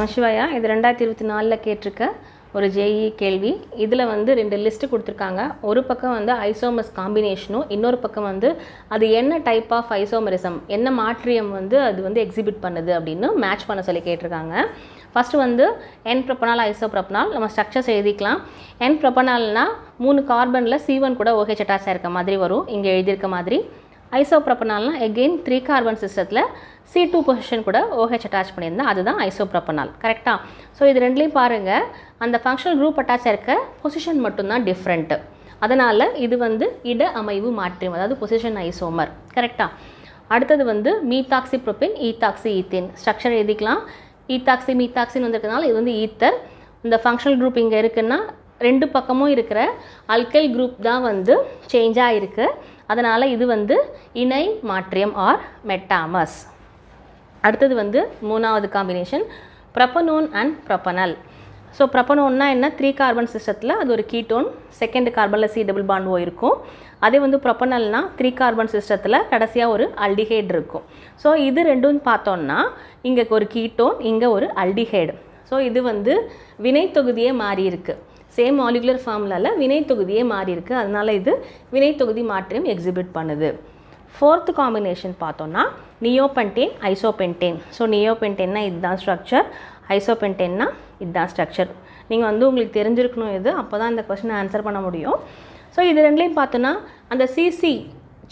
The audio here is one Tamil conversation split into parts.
நமசிவாயா. இது 2024 கேட்டிருக்க ஒரு ஜேஇ கேள்வி. இதில் வந்து 2 லிஸ்ட்டு கொடுத்துருக்காங்க. ஒரு பக்கம் வந்து ஐசோமர்ஸ் காம்பினேஷனும், இன்னொரு பக்கம் வந்து அது என்ன டைப் ஆஃப் ஐசோமரிசம், என்ன மாற்றியம் வந்து அது வந்து எக்ஸிபிட் பண்ணுது அப்படின்னு மேட்ச் பண்ண சொல்லி கேட்டிருக்காங்க. ஃபஸ்ட்டு வந்து என் ப்ரொப்பனால் ஐசோப்ரொப்பனால் நம்ம ஸ்ட்ரக்சர்ஸ் எழுதிக்கலாம். என் ப்ரொப்பனால்னா 3 கார்பனில் C1 கூட OH அட்டாச் ஆயிருக்க மாதிரி வரும், இங்கே எழுதியிருக்க மாதிரி. ஐசோப்ரொப்பனால்னா எகெயின் 3 கார்பன் சிஸ்டத்தில் C2 பொசிஷன் கூட OH அட்டாச் பண்ணியிருந்தா அதுதான் ஐசோப்ரொப்பனால். கரெக்டாக? ஸோ இது ரெண்டுலேயும் பாருங்கள், அந்த ஃபங்க்ஷனல் குரூப் அட்டாச் ஆயிருக்க பொசிஷன் மட்டும்தான் டிஃப்ரெண்ட்டு. அதனால் இது வந்து இட அமைவு மாற்றம், அதாவது பொசிஷன் ஐசோமர். கரெக்டாக? அடுத்தது வந்து மீத்தாக்சி ப்ரோபின், ஈத்தாக்சி ஈத்தேன். ஸ்ட்ரக்சர் எழுதிக்கலாம். ஈத்தாக்சி மீத்தாக்சின்னு வந்திருக்கிறதுனால இது வந்து ஈத்தர். இந்த ஃபங்க்ஷனல் குரூப் இங்கே இருக்குன்னா 2 பக்கமும் இருக்கிற அல்கைல் குரூப் தான் வந்து சேஞ்சாக இருக்குது. அதனால் இது வந்து இணை மாற்றியம் ஆர் மெட்டாமஸ். அடுத்தது வந்து 3வது combination propanone and propanal. So ப்ரொப்பனோன்னா என்ன, 3 கார்பன் சிஸ்டத்தில் அது ஒரு கீட்டோன், செகண்ட் கார்பனில் C டபுள் பாண்ட் O இருக்கும். அதே வந்து ப்ரொப்பனல்னா 3 கார்பன் சிஸ்டத்தில் கடைசியாக ஒரு அல்டிஹைட் இருக்கும். ஸோ இது ரெண்டும் பார்த்தோன்னா இங்கே ஒரு கீட்டோன், இங்கே ஒரு அல்டிஹைடு. ஸோ இது வந்து வினை தொகுதியே மாறி இருக்குது. சேம் மாலிகுலர் ஃபார்முலாவில் வினை தொகுதியே மாறி இருக்குது. அதனால் இது வினை தொகுதி மாற்றம் எக்ஸிபிட் பண்ணுது. 4th காம்பினேஷன் பார்த்தோன்னா நியோபென்டேன் ஐசோபென்டேன். ஸோ நியோபென்டேன்னா இதுதான் ஸ்ட்ரக்சர், ஐசோபென்டேன்னா இதுதான் ஸ்ட்ரக்சர். நீங்கள் வந்து உங்களுக்கு தெரிஞ்சிருக்கணும் இது, அப்போ தான் இந்த கொஸ்டினை ஆன்சர் பண்ண முடியும். ஸோ இது ரெண்டுலேயும் பார்த்தோன்னா அந்த சிசி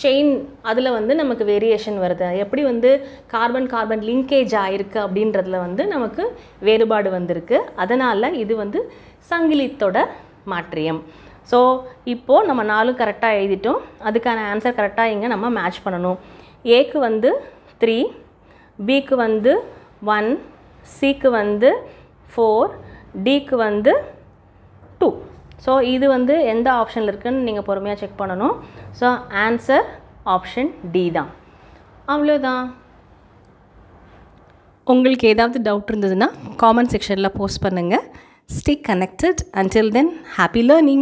செயின் அதில் வந்து நமக்கு வேரியேஷன் வருது. எப்படி வந்து கார்பன் கார்பன் லிங்கேஜ் ஆகிருக்கு அப்படின்றதுல வந்து நமக்கு வேறுபாடு வந்திருக்கு. அதனால் இது வந்து சங்கிலித்தொட மாற்றியம். ஸோ இப்போது நம்ம 4 கரெக்டாக எழுதிட்டோம். அதுக்கான ஆன்சர் கரெக்டாக இங்கே நம்ம மேட்ச் பண்ணணும். ஏக்கு வந்து 3, பிக்கு வந்து 1, சிக்கு வந்து 4, டிக்கு வந்து 2. ஸோ இது வந்து எந்த ஆப்ஷனில் இருக்குதுன்னு நீங்கள் பொறுமையாக செக் பண்ணணும். ஸோ ஆன்சர் ஆப்ஷன் டி தான். அவ்வளோதான். உங்களுக்கு ஏதாவது டவுட் இருந்ததுன்னா காமெண்ட் செக்ஷனில் போஸ்ட் பண்ணுங்கள். Stay connected. Until then, happy learning.